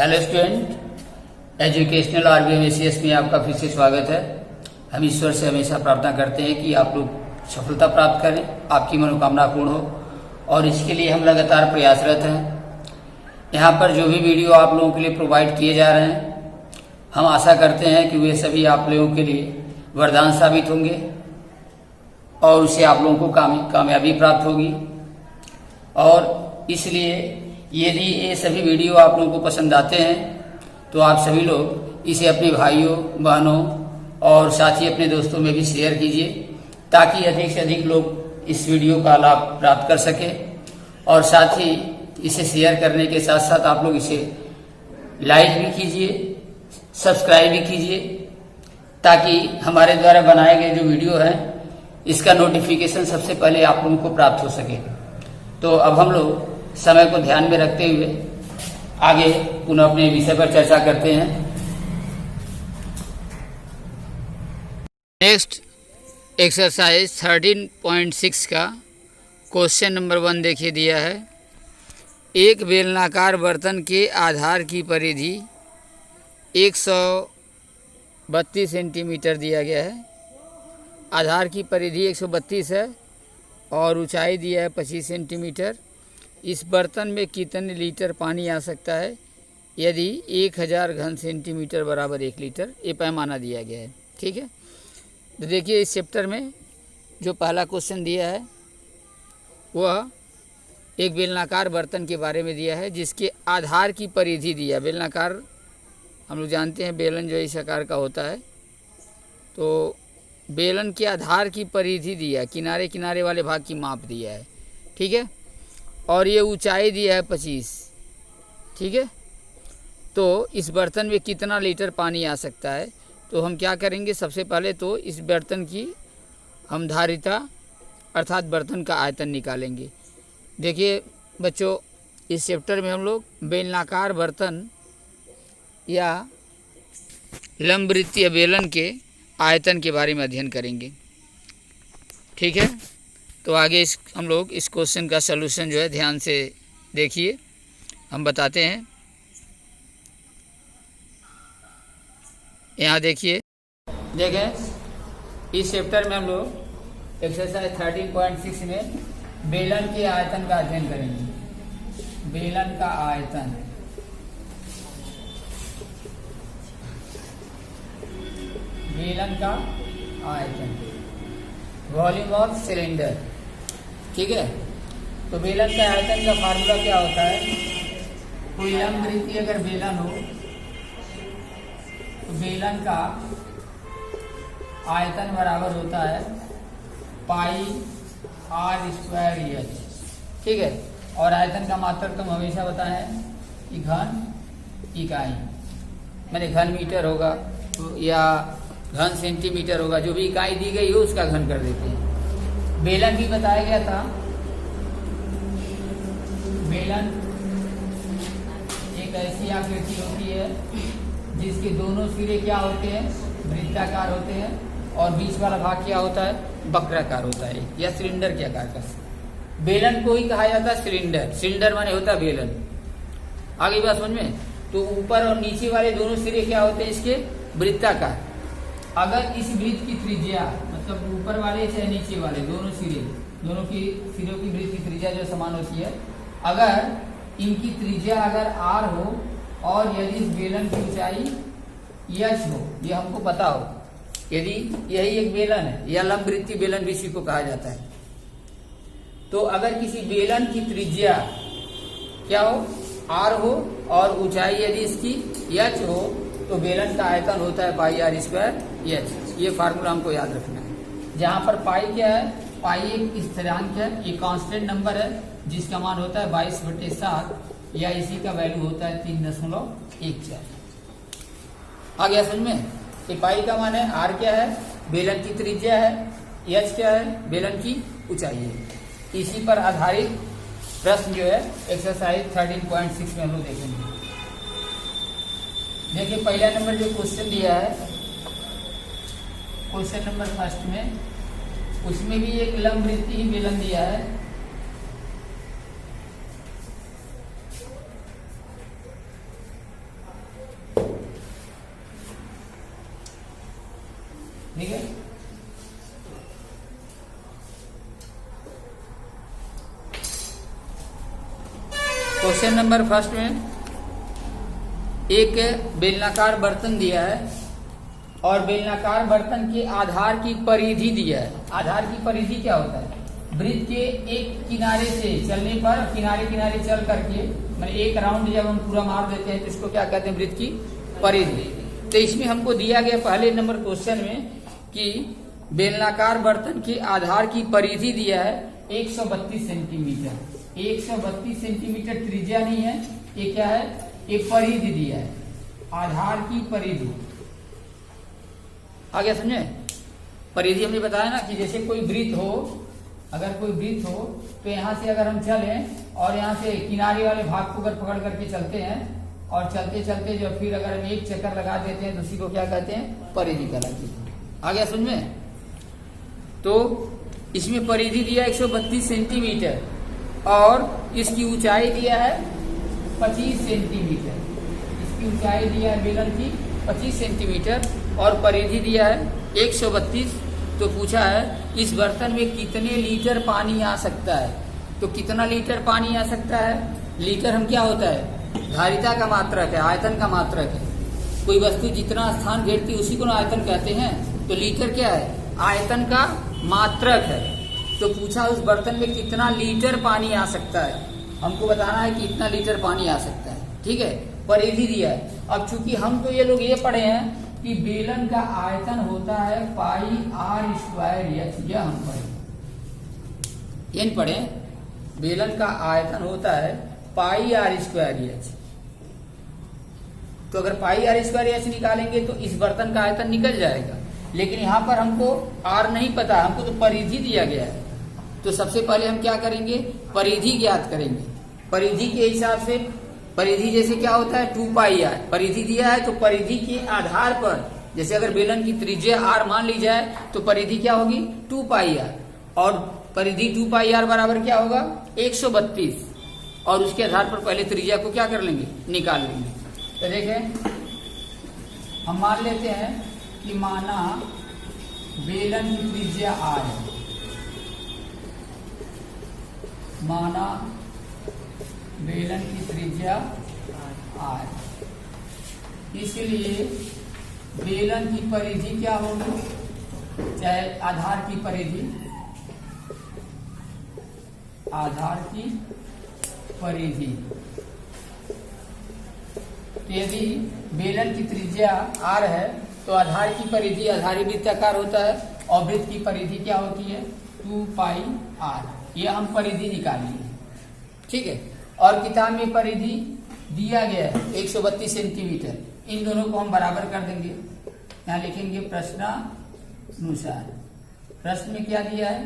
Hello student, educational RBMACS में आपका फिर से स्वागत है। हम ईश्वर से हमेशा प्रार्थना करते हैं कि आप लोग सफलता प्राप्त करें, आपकी मनोकामना पूर्ण हो, और इसके लिए हम लगातार प्रयासरत हैं। यहाँ पर जो भी वीडियो आप लोगों के लिए प्रोवाइड किए जा रहे हैं, हम आशा करते हैं कि वे सभी आप लोगों के लिए वरदान साबित होंगे और उससे आप लोगों को कामयाबी प्राप्त होगी। और इसलिए यदि ये सभी वीडियो आप लोगों को पसंद आते हैं तो आप सभी लोग इसे अपने भाइयों, बहनों और साथ ही अपने दोस्तों में भी शेयर कीजिए, ताकि अधिक से अधिक लोग इस वीडियो का लाभ प्राप्त कर सकें। और साथ ही इसे शेयर करने के साथ साथ आप लोग इसे लाइक भी कीजिए, सब्सक्राइब भी कीजिए, ताकि हमारे द्वारा बनाए गए जो वीडियो है इसका नोटिफिकेशन सबसे पहले आप लोगों को प्राप्त हो सके। तो अब हम लोग समय को ध्यान में रखते हुए आगे पुनः अपने विषय पर चर्चा करते हैं। नेक्स्ट एक्सरसाइज 13.6 का क्वेश्चन नंबर 1 देखिए दिया है। एक बेलनाकार बर्तन के आधार की परिधि 132 सेंटीमीटर दिया गया है। आधार की परिधि 132 है और ऊंचाई दिया है 25 सेंटीमीटर। इस बर्तन में कितने लीटर पानी आ सकता है यदि 1000 घन सेंटीमीटर बराबर 1 लीटर, ये पैमाना दिया गया है। ठीक है, तो देखिए इस चैप्टर में जो पहला क्वेश्चन दिया है वह एक बेलनाकार बर्तन के बारे में दिया है, जिसके आधार की परिधि दिया। बेलनाकार हम लोग जानते हैं, बेलन जो इस आकार का होता है, तो बेलन के आधार की परिधि दिया, किनारे किनारे वाले भाग की माप दिया है। ठीक है, और ये ऊंचाई दिया है 25। ठीक है, तो इस बर्तन में कितना लीटर पानी आ सकता है, तो हम क्या करेंगे, सबसे पहले तो इस बर्तन की हम धारिता अर्थात बर्तन का आयतन निकालेंगे। देखिए बच्चों, इस चैप्टर में हम लोग बेलनाकार बर्तन या लंबवृत्तीय बेलन के आयतन के बारे में अध्ययन करेंगे। ठीक है, तो आगे हम लोग इस क्वेश्चन का सलूशन जो है ध्यान से देखिए, हम बताते हैं। यहाँ देखिए, देखें इस चैप्टर में हम लोग एक्सरसाइज 13.6 में बेलन के आयतन का अध्ययन करेंगे। बेलन का आयतन, बेलन का आयतन, वॉल्यूम ऑफ सिलेंडर। ठीक है, तो बेलन का आयतन का फार्मूला क्या होता है, कोई लंबवृत्तीय अगर बेलन हो तो बेलन का आयतन बराबर होता है पाई r²h। ठीक है, और आयतन का मात्रक तुम हमेशा बताएं कि घन इकाई, मैंने घन मीटर होगा या घन सेंटीमीटर होगा, जो भी इकाई दी गई हो उसका घन कर देते हैं। बेलन भी बताया गया था। बेलन एक ऐसी आकृति होती है जिसके दोनों सिरे क्या होते हैं, वृत्ताकार होते हैं, और बीच वाला भाग क्या होता है, वक्राकार होता है या सिलेंडर के आकार का। बेलन को ही कहा जाता है सिलेंडर। सिलेंडर माने होता है बेलन। आगे बात समझ में, तो ऊपर और नीचे वाले दोनों सिरे क्या होते हैं इसके, वृत्ताकार। अगर इस वृत्त की त्रिज्या, मतलब ऊपर वाले चाहे नीचे वाले दोनों सिरे, दोनों की सिरों की वृत्त की त्रिज्या जो समान होती है, अगर इनकी त्रिज्या अगर r हो और यदि इस बेलन की ऊंचाई h हो, ये हमको पता हो, यदि यही एक बेलन है या लंबवृत्तीय बेलन भी इसी को कहा जाता है, तो अगर किसी बेलन की त्रिज्या क्या हो, r हो, और ऊंचाई यदि इसकी h हो, तो बेलन का आयतन होता है पाई r²h। ये फार्मूला हमको याद रखना है। जहाँ पर पाई क्या है, पाई एक स्थिरांक है, ये कांस्टेंट नंबर है जिसका मान होता है 22/7 या इसी का वैल्यू होता है 3.14। आ गया समझ में। ये पाई का मान है, r क्या है, बेलन की त्रिज्या है, h क्या है, बेलन की ऊंचाई है। इसी पर आधारित प्रश्न जो है एक्सरसाइज 13.6 में हम लोग देखेंगे। देखिए पहला नंबर जो क्वेश्चन दिया है, क्वेश्चन नंबर फर्स्ट में, उसमें भी एक लंबवृत्तीय बेलन दिया है। क्वेश्चन नंबर फर्स्ट में एक बेलनाकार बर्तन दिया है और बेलनाकार बर्तन के आधार की परिधि दिया है। आधार की परिधि क्या होता है? वृत्त के एक किनारे से चलने पर किनारे किनारे चल करके मतलब एक राउंड जब हम पूरा मार देते हैं तो इसको क्या कहते हैं? वृत्त की परिधि। तो इसमें हमको दिया गया पहले नंबर क्वेश्चन में कि बेलनाकार बर्तन के आधार की परिधि दिया है 132 सेंटीमीटर। 132 सेंटीमीटर त्रिज्या नहीं है, ये क्या है? एक परिधि दिया है, आधार की परिधि। आ गया समझे? परिधि हमने बताया ना कि जैसे कोई वृत्त हो, अगर कोई वृत्त हो तो यहाँ से अगर हम चलें और यहाँ से किनारे वाले भाग को अगर पकड़ करके चलते हैं और चलते चलते जो फिर अगर हम एक चक्कर लगा देते हैं तो उसी को क्या कहते हैं? परिधि कहलाती है। आ गया समझ में? तो इसमें परिधि दिया 132 सेंटीमीटर और इसकी ऊंचाई दिया है 25 सेंटीमीटर। इसकी ऊंचाई दिया है बेलन की 25 सेंटीमीटर और परिधि दिया है 132। तो पूछा है इस बर्तन में कितने लीटर पानी आ सकता है? तो कितना लीटर पानी आ सकता है? लीटर हम क्या होता है? धारिता का मात्रक है, आयतन का मात्रक है। कोई वस्तु जितना स्थान घेरती है उसी को ना आयतन कहते हैं। तो लीटर क्या है? आयतन का मात्रक है। तो पूछा उस बर्तन में कितना लीटर पानी आ सकता है, हमको बताना है कि इतना लीटर पानी आ सकता है। ठीक है, परिधि दिया है। अब चूंकि हम तो ये लोग ये पढ़े हैं कि बेलन का आयतन होता है पाई आर स्क्वायर एच, यह हम पढ़े। ये पढ़े बेलन का आयतन होता है पाई आर स्क्वायर एच। तो अगर पाई आर स्क्वायर एच निकालेंगे तो इस बर्तन का आयतन निकल जाएगा। लेकिन यहाँ पर हमको आर नहीं पता, हमको तो परिधि दिया गया है। तो सबसे पहले हम क्या करेंगे? परिधि ज्ञात करेंगे। परिधि के हिसाब से परिधि जैसे क्या होता है? 2 पाई आर। परिधि दिया है तो परिधि के आधार पर जैसे अगर बेलन की त्रिज्या आर मान ली जाए तो परिधि क्या होगी? 2 पाई आर। और परिधि 2 पाई आर बराबर क्या होगा? 132। और उसके आधार पर पहले त्रिज्या को क्या कर लेंगे? निकाल लेंगे। तो देखें हम मान लेते हैं कि माना बेलन की त्रिज्या आर है, माना बेलन की त्रिज्या आर, इसलिए बेलन की परिधि क्या होगी? चाहे आधार की परिधि, आधार की परिधि। यदि बेलन की त्रिज्या आर है तो आधार की परिधि आधारी वृत्ताकार होता है और वृत्त की परिधि क्या होती है? 2 पाई आर। ये हम परिधि निकालेंगे। ठीक है, और किताब में परिधि दिया गया है 132 सेंटीमीटर। इन दोनों को हम बराबर कर देंगे। यहाँ लिखेंगे प्रश्नानुसार। प्रश्न में क्या दिया है?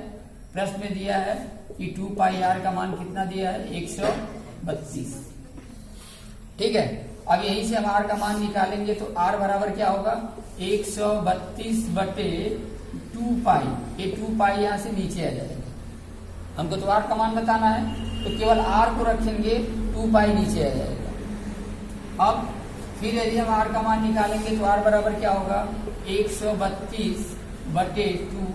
प्रश्न में दिया है कि 2 पाई आर का मान कितना दिया है? 132। ठीक है, अब यहीं से हम आर का मान निकालेंगे तो आर बराबर क्या होगा? 132 बटे 2 पाई। ये 2 पाई यहाँ से नीचे आ जाएगा। हमको तो आर का मान बताना है तो केवल आर को रखेंगे, 2 पाई नीचे आ जाएगा। अब फिर यदि हम आर का मान निकालेंगे तो आर बराबर क्या होगा? 132 बटे 2।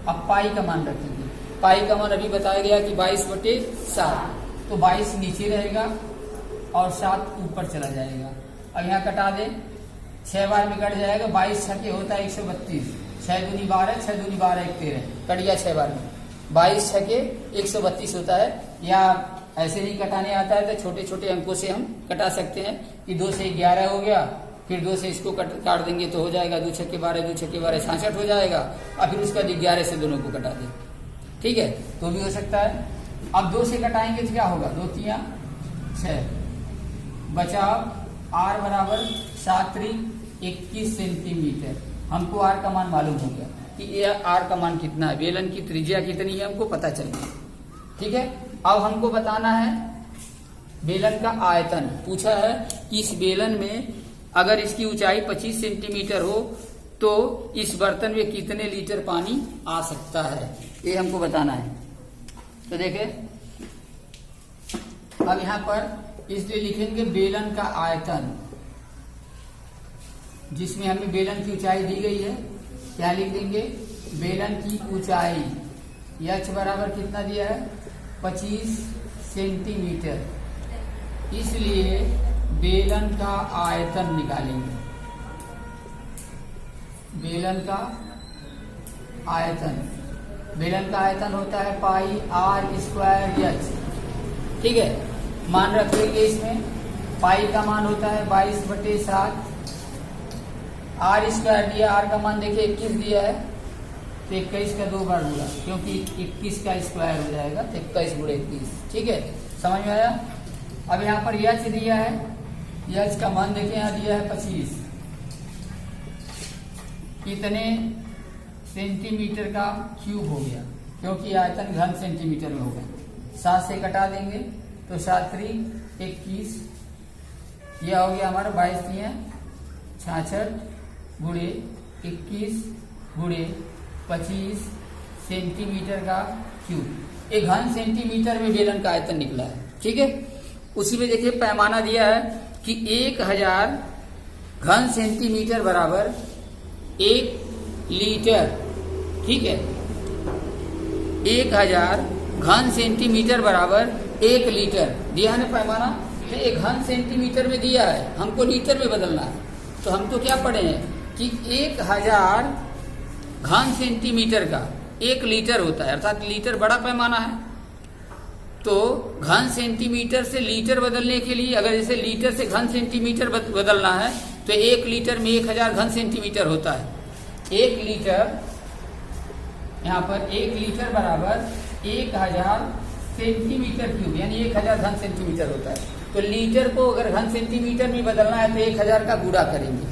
अब पाई का मान रखेंगे। पाई का मान अभी बताया गया कि 22 बटे 7। तो 22 नीचे रहेगा और 7 ऊपर चला जाएगा। अब यहाँ कटा दे, 6 बार में कट जाएगा। 22 छके होता है 132। 6 दूनी 12, 6 दूनी 12, 1 13, कट गया 6 बार में। 22 छके 132 होता है। या ऐसे नहीं कटाने आता है तो छोटे छोटे अंकों से हम कटा सकते हैं कि 2 से 11 हो गया, फिर 2 से इसको काट देंगे तो हो जाएगा 2 छके 12, 2 छके 12, 66 हो जाएगा। और फिर उसके बाद 11 से दोनों को कटा दें। ठीक है, तो भी हो सकता है। अब 2 से कटाएंगे तो क्या होगा? 2 3 6, बचाव आर बराबर 7 21 सेंटीमीटर। हमको आर का मान मालूम हो गया कि ये आर का मान कितना है। बेलन की त्रिज्या कितनी है हमको पता चल गया। ठीक है, अब हमको बताना है बेलन का आयतन। पूछा है कि इस बेलन में अगर इसकी ऊंचाई 25 सेंटीमीटर हो तो इस बर्तन में कितने लीटर पानी आ सकता है, ये हमको बताना है। तो देखें अब यहाँ पर इसलिए लिखेंगे बेलन का आयतन, जिसमें हमें बेलन की ऊंचाई दी गई है। क्या लिख देंगे? बेलन की ऊंचाई एच बराबर कितना दिया है? 25 सेंटीमीटर। इसलिए बेलन का आयतन निकालेंगे। बेलन का आयतन, बेलन का आयतन होता है पाई आर स्क्वायर एच। ठीक है, मान रखेंगे इसमें पाई का मान होता है 22/7, आर स्क्वायर दिया, आर का मान देखिए 21 दिया है तो 21 का 2 बार गुणा, क्योंकि 21 का स्क्वायर हो जाएगा तो 21 × 21। ठीक है, समझ में आया। अब यहाँ पर एच दिया है, एच का मान देखिए यहाँ दिया है 25, कितने सेंटीमीटर का क्यूब हो गया, क्योंकि आयतन घन सेंटीमीटर में होगा। 7 से घटा देंगे तो 7 × 21, यह हो गया हमारा 22 × 66 × 21 × 25 सेंटीमीटर का क्यूब। एक घन सेंटीमीटर में बेलन का आयतन निकला है। ठीक है, उसी में देखिए पैमाना दिया है कि 1000 घन सेंटीमीटर बराबर 1 लीटर। ठीक है, 1000 घन सेंटीमीटर बराबर 1 लीटर दिया है ना पैमाना। तो एक घन सेंटीमीटर में दिया है, हमको लीटर में बदलना है। तो हम तो क्या पढ़े हैं कि 1000 घन सेंटीमीटर का 1 लीटर होता है, अर्थात लीटर बड़ा पैमाना है। तो घन सेंटीमीटर से लीटर बदलने के लिए, अगर जैसे लीटर से घन सेंटीमीटर बदलना है तो 1 लीटर में 1000 घन सेंटीमीटर होता है। 1 लीटर, यहाँ पर 1 लीटर बराबर 1000 सेंटीमीटर क्यूब, यानी 1000 घन सेंटीमीटर होता है। तो लीटर को अगर घन सेंटीमीटर में बदलना है तो 1000 का गुणा करेंगे,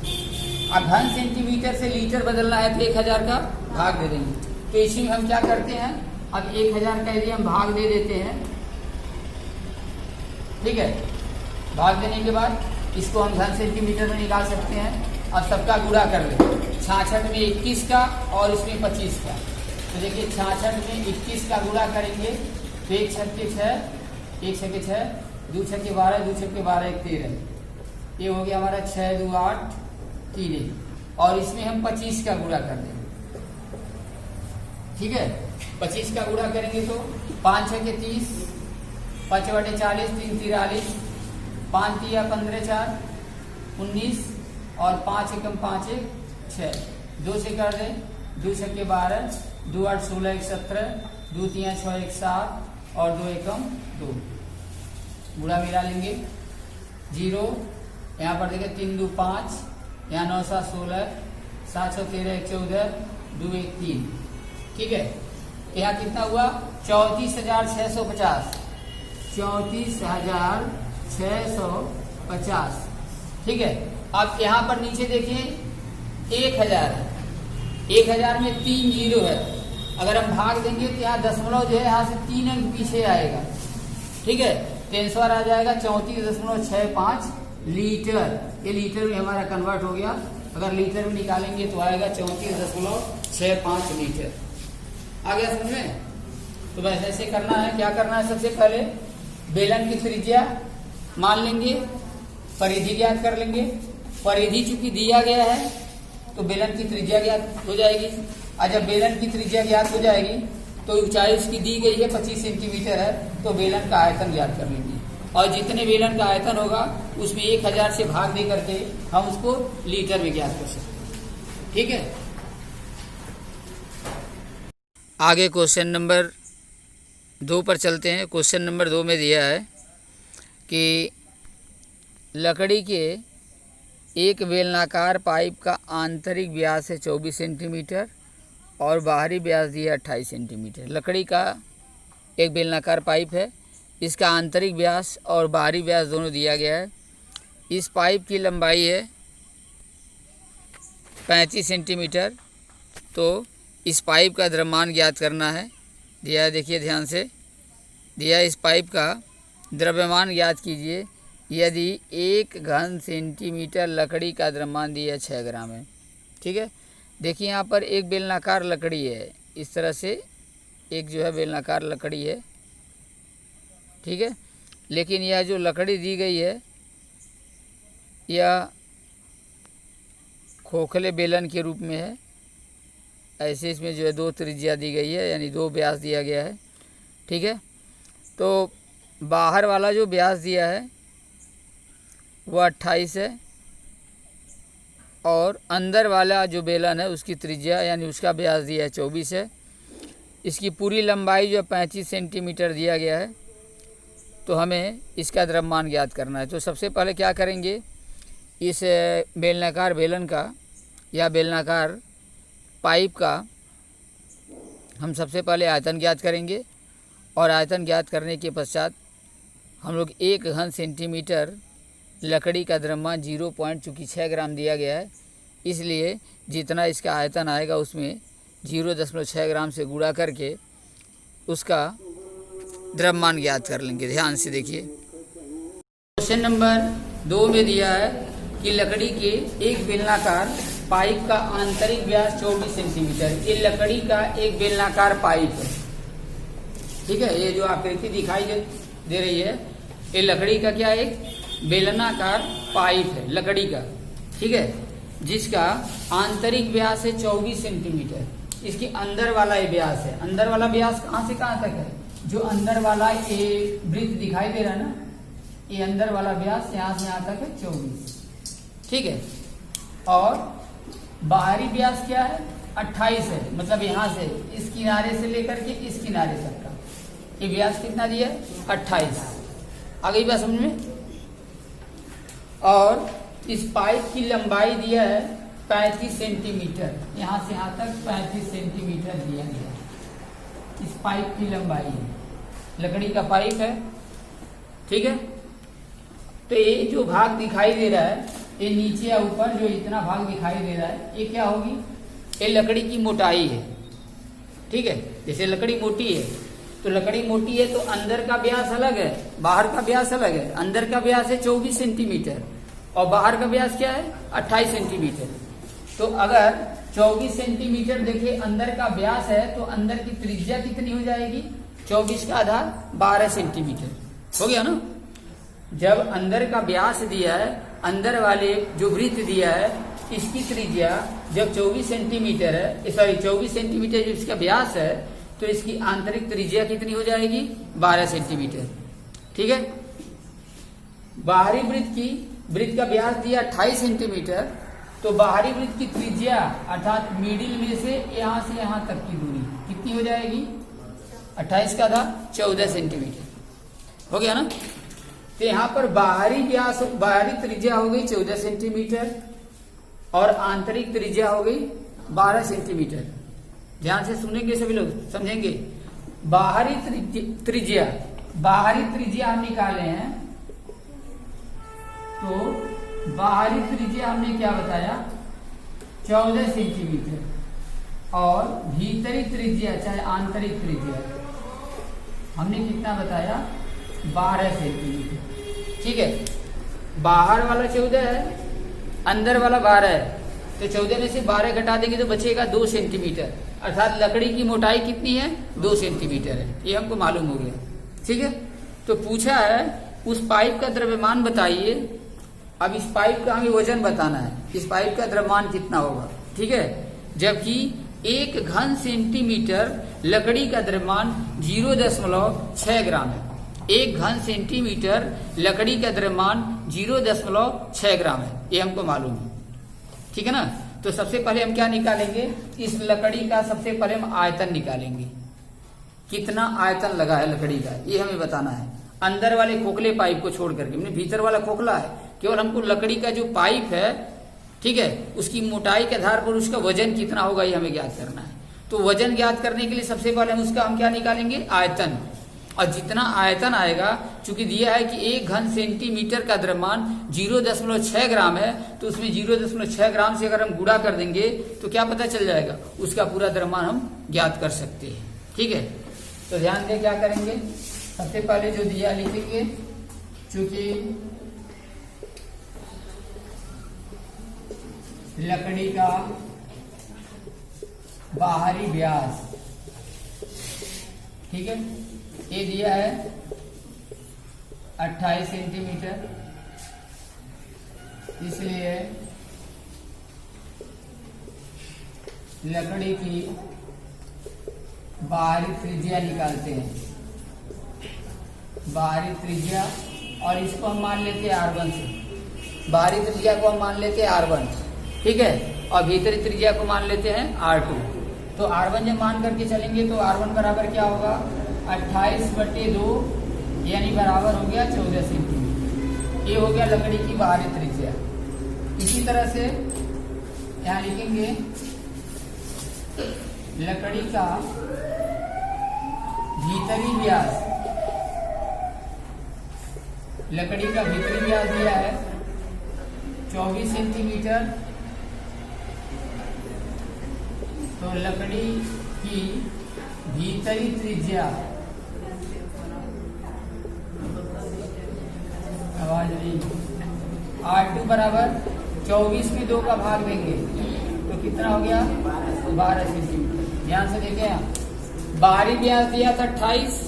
अब घन सेंटीमीटर से लीटर बदलना है तो 1000 का भाग दे देंगे। तो इसी में हम क्या करते हैं, अब 1000 का यदि हम भाग दे देते हैं, ठीक है, भाग देने के बाद इसको हम घन सेंटीमीटर में निकाल सकते हैं। अब सबका गुणा कर ले, 66 में 21 का और इसमें 25 का। तो देखिए 66 में 21 का गुणा करेंगे तो 1 छक्के 6, 1 छक्के 6, 2 छक्के 12, 2 छक्के 12, 1 13, ये हो गया हमारा 6 2 8 3 1। और इसमें हम 25 का गुणा कर देंगे। ठीक है, 25 का गुणा करेंगे तो 5 छक्के 30, 5/40, 3 43, 5 3 15 4 19 और 5 एकम 5 1 6, 2 से कर दे, 2 छक्के 12, 2 8 16 1 17, 2 3 6 1 7 और 2 एकम 2, गुणा मिला लेंगे 0। यहाँ पर देखिए 3 2 5, यहाँ 9 7 16, 7 6 13 1 14, 2 1 3। ठीक है, यहाँ कितना हुआ 34,650, 34,650। ठीक है, अब यहाँ पर नीचे देखिए 1000 है, 1000 में 3 जीरो है, अगर हम भाग देंगे तो यहाँ दशमलव जो है यहाँ से 3 अंक पीछे आएगा। ठीक है, तो आंसर आ जाएगा 34.65 लीटर। ये लीटर में हमारा कन्वर्ट हो गया, अगर लीटर में निकालेंगे तो आएगा 34.65 लीटर। आ गया समझ में। तो बस ऐसे करना है। क्या करना है, सबसे पहले बेलन की त्रिज्या मान लेंगे, परिधि ज्ञात कर लेंगे। परिधि चूंकि दिया गया है तो बेलन की त्रिज्या ज्ञात हो जाएगी। और जब बेलन की त्रिज्या ज्ञात हो जाएगी तो ऊंचाई उसकी दी गई है 25 सेंटीमीटर है, तो बेलन का आयतन ज्ञात कर लेंगे। और जितने बेलन का आयतन होगा उसमें 1000 से भाग दे करके हम उसको लीटर में ज्ञात कर सकते। ठीक है, आगे क्वेश्चन नंबर 2 पर चलते हैं। क्वेश्चन नंबर 2 में दिया है कि लकड़ी के एक बेलनाकार पाइप का आंतरिक व्यास है 24 सेंटीमीटर और बाहरी व्यास दिया है 28 सेंटीमीटर। लकड़ी का एक बेलनाकार पाइप है, इसका आंतरिक व्यास और बाहरी व्यास दोनों दिया गया है। इस पाइप की लंबाई है 35 सेंटीमीटर। तो इस पाइप का द्रव्यमान ज्ञात करना है। दिया है, देखिए ध्यान से दिया है, इस पाइप का द्रव्यमान ज्ञात कीजिए यदि 1 घन सेंटीमीटर लकड़ी का द्रव्यमान दिया 6 ग्राम है। ठीक है, देखिए यहाँ पर एक बेलनाकार लकड़ी है, इस तरह से एक जो है बेलनाकार लकड़ी है। ठीक है, लेकिन यह जो लकड़ी दी गई है यह खोखले बेलन के रूप में है। ऐसे इसमें जो है 2 त्रिज्या दी गई है, यानी 2 व्यास दिया गया है। ठीक है, तो बाहर वाला जो व्यास दिया है वह 28 है, और अंदर वाला जो बेलन है उसकी त्रिज्या यानी उसका व्यास दिया है 24 है। इसकी पूरी लंबाई जो 35 सेंटीमीटर दिया गया है। तो हमें इसका द्रव्यमान ज्ञात करना है। तो सबसे पहले क्या करेंगे, इस बेलनाकार बेलन का या बेलनाकार पाइप का हम सबसे पहले आयतन ज्ञात करेंगे, और आयतन ज्ञात करने के पश्चात हम लोग 1 घन सेंटीमीटर लकड़ी का द्रव्यमान 0.6 ग्राम दिया गया है, इसलिए जितना इसका आयतन आएगा उसमें 0.6 ग्राम से गुणा करके उसका द्रव्यमान ज्ञात कर लेंगे। ध्यान से देखिए, क्वेश्चन नंबर 2 में दिया है कि लकड़ी के एक बेलनाकार पाइप का आंतरिक व्यास 24 सेंटीमीटर। ये लकड़ी का एक बेलनाकार पाइप है, ठीक है। ये जो आकृति दिखाई दे रही है, ये लकड़ी का क्या एक बेलनाकार पाइप है लकड़ी का, ठीक है, जिसका आंतरिक व्यास है 24 सेंटीमीटर। इसके अंदर वाला ये व्यास है। अंदर वाला व्यास कहाँ से कहाँ तक है? जो अंदर वाला ये वृत्त दिखाई दे रहा है ना, ये अंदर वाला व्यास यहाँ से यहाँ तक है 24, ठीक है। और बाहरी व्यास क्या है? 28 है, मतलब यहाँ से इस किनारे से लेकर के इस किनारे तक का ये व्यास कितना दिया है? 28। आ गई बात समझ में? और इस पाइप की लंबाई दिया है 35 सेंटीमीटर, यहाँ से यहाँ तक 35 सेंटीमीटर दिया गया है। इस पाइप की लंबाई है, लकड़ी का पाइप है, ठीक है। तो ये जो भाग दिखाई दे रहा है, ये नीचे या ऊपर जो इतना भाग दिखाई दे रहा है, ये क्या होगी? ये लकड़ी की मोटाई है, ठीक है। जैसे लकड़ी मोटी है तो लकड़ी मोटी है तो अंदर का व्यास अलग है, बाहर का व्यास अलग है। अंदर का व्यास है 24 सेंटीमीटर और बाहर का व्यास क्या है? 28 सेंटीमीटर। तो अगर 24 सेंटीमीटर देखिए अंदर का व्यास है तो अंदर की त्रिज्या कितनी हो जाएगी? 24 का आधार 12 सेंटीमीटर हो गया ना। जब अंदर का व्यास दिया है, अंदर वाले जो वृत्त दिया है, इसकी त्रिज्या जब 24 सेंटीमीटर है, सॉरी 24 सेंटीमीटर जो इसका व्यास है, तो इसकी आंतरिक त्रिज्या कितनी हो जाएगी? 12 सेंटीमीटर, ठीक है। बाहरी वृत्त का व्यास दिया 28 सेंटीमीटर, तो बाहरी वृत्त की त्रिज्या अर्थात मिडिल में से यहाँ तक की दूरी कितनी हो जाएगी? 28 का आधा 14 सेंटीमीटर हो गया ना। तो यहाँ पर बाहरी त्रिज्या हो गई 14 सेंटीमीटर और आंतरिक त्रिज्या हो गई 12 सेंटीमीटर। ध्यान से सुनेंगे सभी लोग, समझेंगे। बाहरी त्रिज्या हम निकाले हैं, तो बाहरी त्रिज्या हमने क्या बताया? 14 सेंटीमीटर और भीतरी त्रिज्या चाहे आंतरिक त्रिज्या हमने कितना बताया? 12 सेंटीमीटर, ठीक है। बाहर वाला 14 है, अंदर वाला 12 है, तो 14 में से 12 घटा देंगे तो बचेगा 2 सेंटीमीटर, अर्थात लकड़ी की मोटाई कितनी है? 2 सेंटीमीटर है। ये हमको मालूम हो गया, ठीक है। तो पूछा है उस पाइप का द्रव्यमान बताइए। अब इस पाइप का हमें वजन बताना है, इस पाइप का द्रव्यमान कितना होगा, ठीक है। जबकि 1 घन सेंटीमीटर लकड़ी का द्रव्यमान 0.6 ग्राम है। 1 घन सेंटीमीटर लकड़ी का द्रव्यमान 0.6 ग्राम है, ये हमको मालूम है, ठीक है ना। तो सबसे पहले हम क्या निकालेंगे? इस लकड़ी का सबसे पहले हम आयतन निकालेंगे। कितना आयतन लगा है लकड़ी का, ये हमें बताना है। अंदर वाले खोखले पाइप को छोड़ करके, हमने भीतर वाला खोखला है, केवल हमको लकड़ी का जो पाइप है, ठीक है, उसकी मोटाई के आधार पर उसका वजन कितना होगा ये हमें ज्ञात करना है। तो वजन ज्ञात करने के लिए सबसे पहले हम क्या निकालेंगे? आयतन। और जितना आयतन आएगा, चूंकि दिया है कि 1 घन सेंटीमीटर का द्रव्यमान 0.6 ग्राम है, तो उसमें 0.6 ग्राम से अगर हम गुणा कर देंगे तो क्या पता चल जाएगा? उसका पूरा द्रव्यमान हम ज्ञात कर सकते हैं, ठीक है। तो ध्यान दें क्या करेंगे। सबसे पहले जो दिया लिखेंगे, चूंकि लकड़ी का बाहरी व्यास, ठीक है, ये दिया है 28 सेंटीमीटर, इसलिए लकड़ी की बाहरी त्रिज्या निकालते हैं। बाहरी त्रिज्या, और इसको हम मान लेते हैं R1 से, बाहरी त्रिज्या को हम मान लेते हैं R1, ठीक है, और भीतरी त्रिज्या को मान लेते हैं R2। तो R1 जब मान करके चलेंगे तो R1 बराबर क्या होगा 28/2 यानी बराबर हो गया 14 सेंटीमीटर। ये हो गया लकड़ी की बाहरी त्रिज्या। इसी तरह से यहाँ लिखेंगे लकड़ी का भीतरी व्यास, लकड़ी का भीतरी व्यास दिया है 24 सेंटीमीटर। तो लकड़ी की भीतरी त्रिज्या, आवाज नहीं, R2 बराबर 24 में 2 का भाग देंगे तो कितना हो गया 12 सेंटीमीटर। ध्यान से देखें, यहाँ बाहरी व्यास दिया था 28,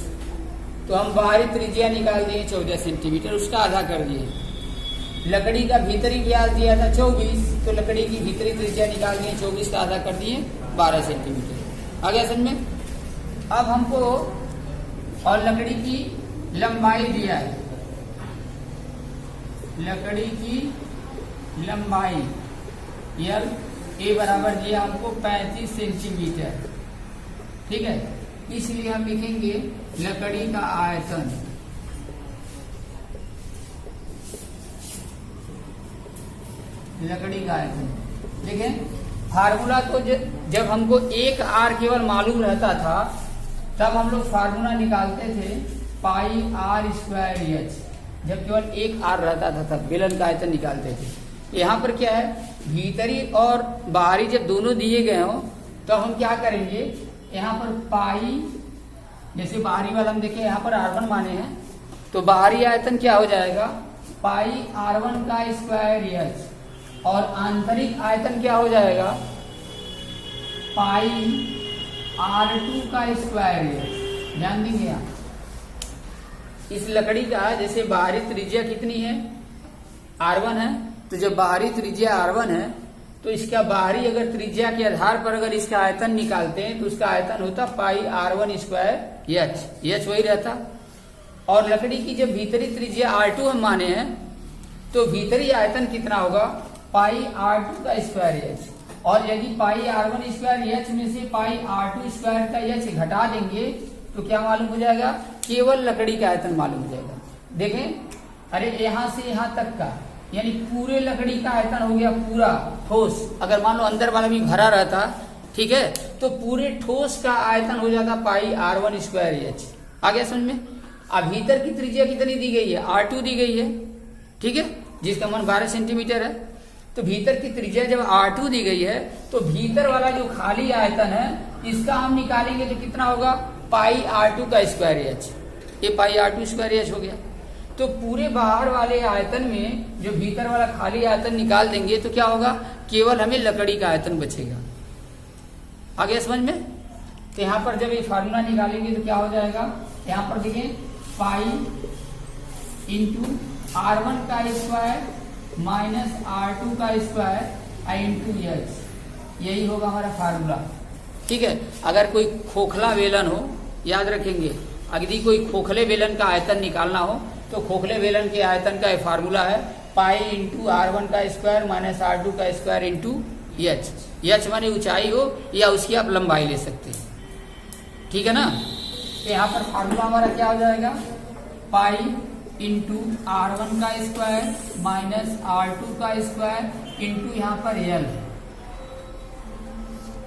तो हम बाहरी त्रिज्या निकाल दिए 14 सेंटीमीटर, उसका आधा कर दिए। लकड़ी का भीतरी व्यास दिया था 24, तो लकड़ी की भीतरी त्रिज्या निकाल दिए 24 का आधा कर दिए 12 सेंटीमीटर। आ गया समझ में? अब हमको और लकड़ी की लंबाई दिया है, लकड़ी की लंबाई यल ए बराबर दिया हमको 35 सेंटीमीटर, ठीक है। इसलिए हम लिखेंगे लकड़ी का आयतन, लकड़ी का आयतन। देखें फार्मूला तो जब हमको एक आर केवल मालूम रहता था तब हम लोग फार्मूला निकालते थे पाई आर स्क्वायर एच, जब केवल एक आर रहता था तब बेलन का आयतन निकालते थे। यहाँ पर क्या है, भीतरी और बाहरी जब दोनों दिए गए हो तो हम क्या करेंगे, यहाँ पर पाई, जैसे बाहरी वाला हम देखें यहाँ पर R1 माने हैं, तो बाहरी आयतन क्या हो जाएगा पाई R1 का स्क्वायर एच, और आंतरिक आयतन क्या हो जाएगा पाई R2 का स्क्वायर एच। ध्यान देंगे यहाँ इस लकड़ी का, जैसे बाहरी त्रिज्या कितनी है R1 है, तो जब बाहरी त्रिज्या R1 है तो इसका बाहरी अगर त्रिज्या के आधार पर अगर इसका आयतन निकालते हैं तो उसका आयतन होता पाई R1 स्क्वायर एच, एच वही रहता। और लकड़ी की जब भीतरी त्रिज्या R2 हम माने हैं तो भीतरी आयतन कितना होगा पाई R2 का स्क्वायर एच, और यदि पाई R1 स्क्वायर एच में से पाई R2 स्क्वायर का एच घटा देंगे तो क्या मालूम हो जाएगा, केवल लकड़ी का आयतन मालूम हो जाएगा। देखें, अरे यहाँ से यहाँ तक का यानी पूरे लकड़ी का आयतन हो गया पूरा ठोस। अगर मान लो अंदर वाला भी भरा रहता, ठीक है, तो पूरे ठोस का आयतन हो जाता पाई R1 स्क्वायर एच। आ गया समझ में? अब भीतर की त्रिज्या कितनी दी गई है, R2 दी गई है, ठीक है, जिसका मान 12 सेंटीमीटर है। तो भीतर की त्रिज्या जब R2 दी गई है तो भीतर वाला जो खाली आयतन है इसका हम निकालेंगे तो कितना होगा पाई R2 का स्क्वायर एच। ये पाई R2 स्क्वायर एच हो गया। तो पूरे बाहर वाले आयतन में जो भीतर वाला खाली आयतन निकाल देंगे तो क्या होगा, केवल हमें लकड़ी का आयतन बचेगा। आ गया समझ में? तो यहाँ पर जब ये फार्मूला निकालेंगे तो क्या हो जाएगा, यहाँ पर देखिए पाई इंटू R1 का स्क्वायर माइनस R2 का स्क्वायर इंटू एच, यही होगा हमारा फार्मूला, ठीक है। अगर कोई खोखला बेलन हो, याद रखेंगे, यदि कोई खोखले बेलन का आयतन निकालना हो तो खोखले बेलन के आयतन का फार्मूला है पाई इंटू R1 का स्क्वायर माइनस R2 का स्क्वायर इंटू एच। एच माने ऊंचाई हो या उसकी आप लंबाई ले सकते हैं, ठीक है ना। तो यहाँ पर फार्मूला हमारा क्या हो जाएगा, पाई इंटू R1 का स्क्वायर माइनस R2 का स्क्वायर इंटू यहाँ पर एल,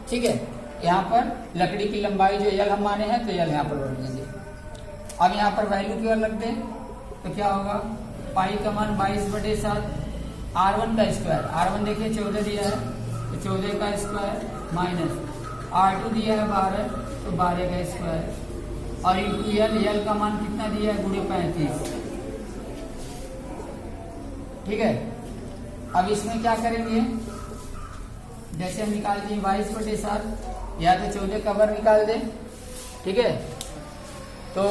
ठीक है। यहाँ पर लकड़ी की लंबाई जो एल हम माने हैं तो एल यहाँ पर रख देंगे। अब यहाँ पर वैल्यू केवल रख दें तो क्या होगा, पाई का मान 22/7, R1 का स्क्वायर, R1 देखिए 14 दिया है तो 14 का स्क्वायर माइनस R2 दिया है 12 तो 12 का स्क्वायर, और इंटू एल का मान कितना दिया है गुणे 35, ठीक है। अब इसमें क्या करेंगे, जैसे हम निकालते हैं 22/7, या तो 14 का वर्ग निकाल दें, ठीक है। तो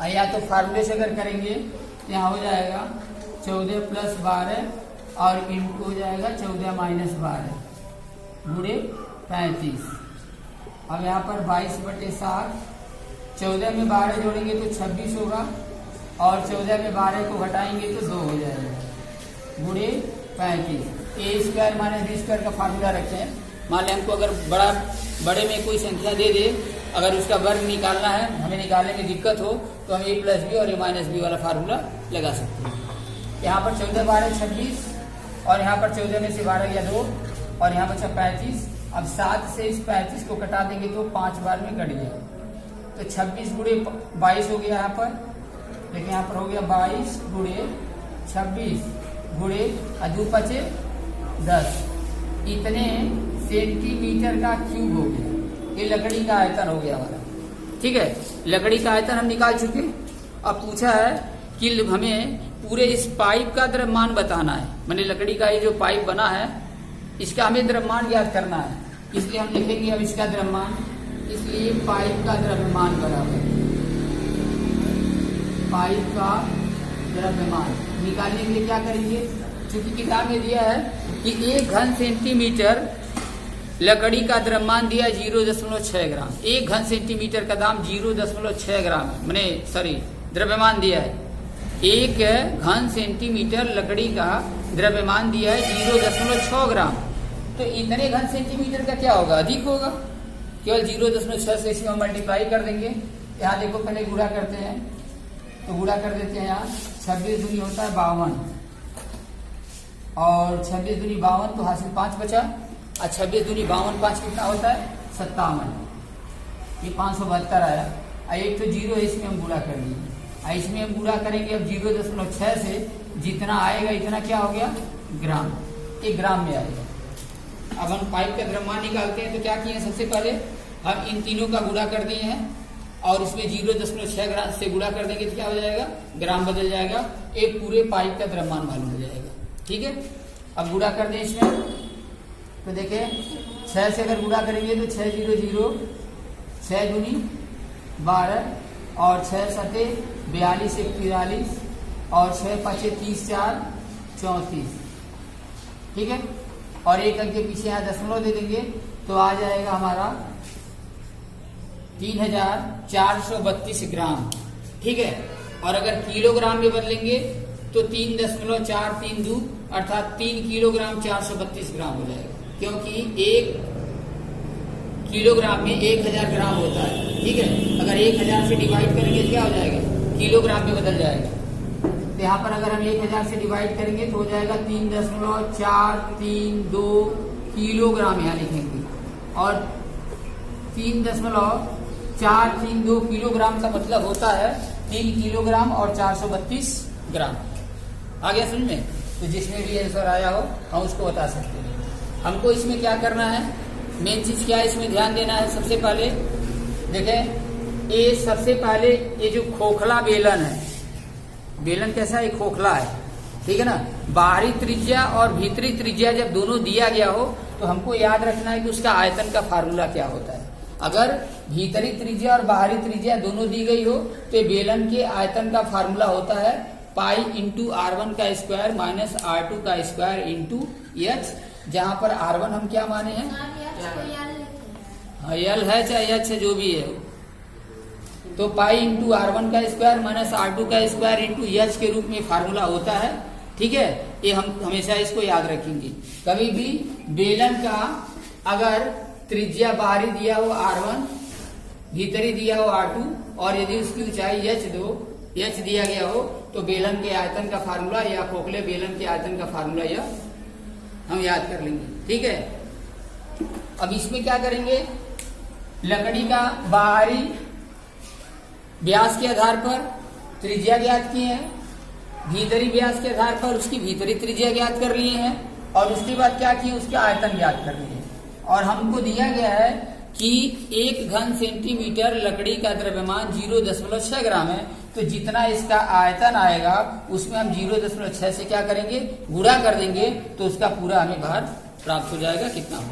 या तो फार्मूले से अगर करेंगे तो यहाँ हो जाएगा 14 + 12 और इंटू हो जाएगा 14 - 12 गुणे 35। अब यहाँ पर 22/7, 14 में 12 जोड़ेंगे तो 26 होगा, और 14 में 12 को घटाएंगे तो 2 हो जाएगा। गुणे 35। ए स्क्वायर माइनस बी स्क्वायर का फार्मूला रखते हैं। मान लें हमको अगर बड़े में कोई संख्या दे दे, अगर उसका वर्ग निकालना है, हमें निकालने में दिक्कत हो, तो हम ए प्लस बी और ए माइनस बी वाला फार्मूला लगा सकते हैं। यहाँ पर 14 12 26 और यहाँ पर 14 में से 12 गया 2 और यहाँ बचा 35। अब 7 से इस 35 को कटा देंगे तो 5 बार में कट गया, तो 26 गुणे 22 हो गया यहाँ पर। लेकिन यहाँ पर हो गया 22 गुणे 26 गुणे 2 5 10, इतने सेंटीमीटर का क्यूब हो गया। ये लकड़ी का आयतन हो गया हमारा। ठीक है, लकड़ी का आयतन हम निकाल चुके। अब पूछा है कि हमें पूरे इस पाइप का द्रव्यमान बताना है, माने लकड़ी का ये जो पाइप बना है इसका हमें द्रव्यमान ज्ञात करना है। इसलिए हम लिखेंगे अब इसका द्रव्यमान, इसलिए पाइप का द्रव्यमान बराबर पाइप का द्रव्यमान निकालने के लिए क्या करेंगे, क्योंकि किताब में दिया है कि 1 घन सेंटीमीटर लकड़ी का द्रव्यमान दिया 0.6 ग्राम। 1 घन सेंटीमीटर का दाम 0.6 ग्राम मैंने द्रव्यमान दिया है। 1 घन सेंटीमीटर लकड़ी का द्रव्यमान दिया है 0.6 ग्राम। तो इतने घन सेंटीमीटर का क्या होगा, अधिक होगा। केवल 0.6 से इसमें मल्टीप्लाई कर देंगे। यहाँ देखो पहले गुणा करते हैं, तो गुणा कर देते हैं। यहाँ 26 दूनी होता है 52 और 26 दूनी 52 तो हासिल 5 बचा। और 26 दूनी 52 5 कितना होता है 57, ये 572 आया। और एक तो 0 इसमें हम गुणा कर दिए, इसमें हम गुणा करेंगे। अब 0.6 से जितना आएगा इतना क्या हो गया ग्राम, 1 ग्राम में आएगा। अब हम पाइप का द्रव्यमान निकालते हैं, तो क्या किए सबसे पहले हम इन तीनों का गुणा कर दिए हैं और इसमें 0.6 ग्राम से गुणा कर देंगे तो क्या हो जाएगा ग्राम बदल जाएगा। एक पूरे पाइप का द्रव्यमान मालूम हो जाएगा। ठीक है, अब गुणा कर दें इसमें, तो देखें 6 से अगर गुणा करेंगे तो 6 0 0, 6 दूनी 12 और 6 सते 42 1 43 और 6 5 30 4 34। ठीक है, और एक अंक के पीछे यहाँ दशमलव दे देंगे तो आ जाएगा हमारा 3432 ग्राम। ठीक है, और अगर किलोग्राम में बदलेंगे तो 3.432 अर्थात 3 किलोग्राम 432 ग्राम हो जाएगा, क्योंकि 1 किलोग्राम में 1000 ग्राम होता है। ठीक है, अगर 1000 से डिवाइड करेंगे तो क्या हो जाएगा किलोग्राम में बदल जाएगा। तो यहाँ पर अगर हम 1000 से डिवाइड करेंगे तो हो जाएगा 3.432 किलोग्राम यहाँ लिखेंगे, और 3.432 किलोग्राम का मतलब होता है 3 किलोग्राम और 432 ग्राम। आ गया समझ में? तो जिसमें भी आंसर आया हो हम उसको बता सकते हैं। हमको इसमें क्या करना है, मेन चीज क्या है इसमें ध्यान देना है। सबसे पहले देखें, ये सबसे पहले ये जो खोखला बेलन है, बेलन कैसा है, खोखला है। ठीक है ना, बाहरी त्रिज्या और भीतरी त्रिज्या जब दोनों दिया गया हो तो हमको याद रखना है कि उसका आयतन का फार्मूला क्या होता है। अगर भीतरी त्रिज्या और बाहरी त्रिज्या दोनों दी गई हो तो बेलन के आयतन का फार्मूला होता है पाई इंटू R1 का स्क्वायर माइनस R2 का स्क्वायर इंटू एच, जहाँ पर R1 हम क्या माने हैं, यल है चाहे एच है जो भी है, तो पाई इंटू R1 का स्क्वायर माइनस R2 का स्क्वायर इंटू एच के रूप में फार्मूला होता है। ठीक है, ये हम हमेशा इसको याद रखेंगे। कभी भी बेलन का अगर त्रिज्या बाहरी दिया हो R1, भीतरी दिया हो R2 और यदि उसकी ऊंचाई h दिया गया हो तो बेलन के आयतन का फार्मूला या खोखले बेलन के आयतन का फार्मूला यह हम याद कर लेंगे। ठीक है, अब इसमें क्या करेंगे, लकड़ी का बाहरी व्यास के आधार पर त्रिज्या ज्ञात किए हैं, भीतरी व्यास के आधार पर उसकी भीतरी त्रिज्या ज्ञात कर लिए हैं, और उसके बाद क्या किए उसके आयतन ज्ञात कर लिए। और हमको दिया गया है कि 1 घन सेंटीमीटर लकड़ी का द्रव्यमान 0.6 ग्राम है, तो जितना इसका आयतन आएगा उसमें हम 0.6 से क्या करेंगे गुणा कर देंगे, तो उसका पूरा हमें भार प्राप्त हो जाएगा कितना हो।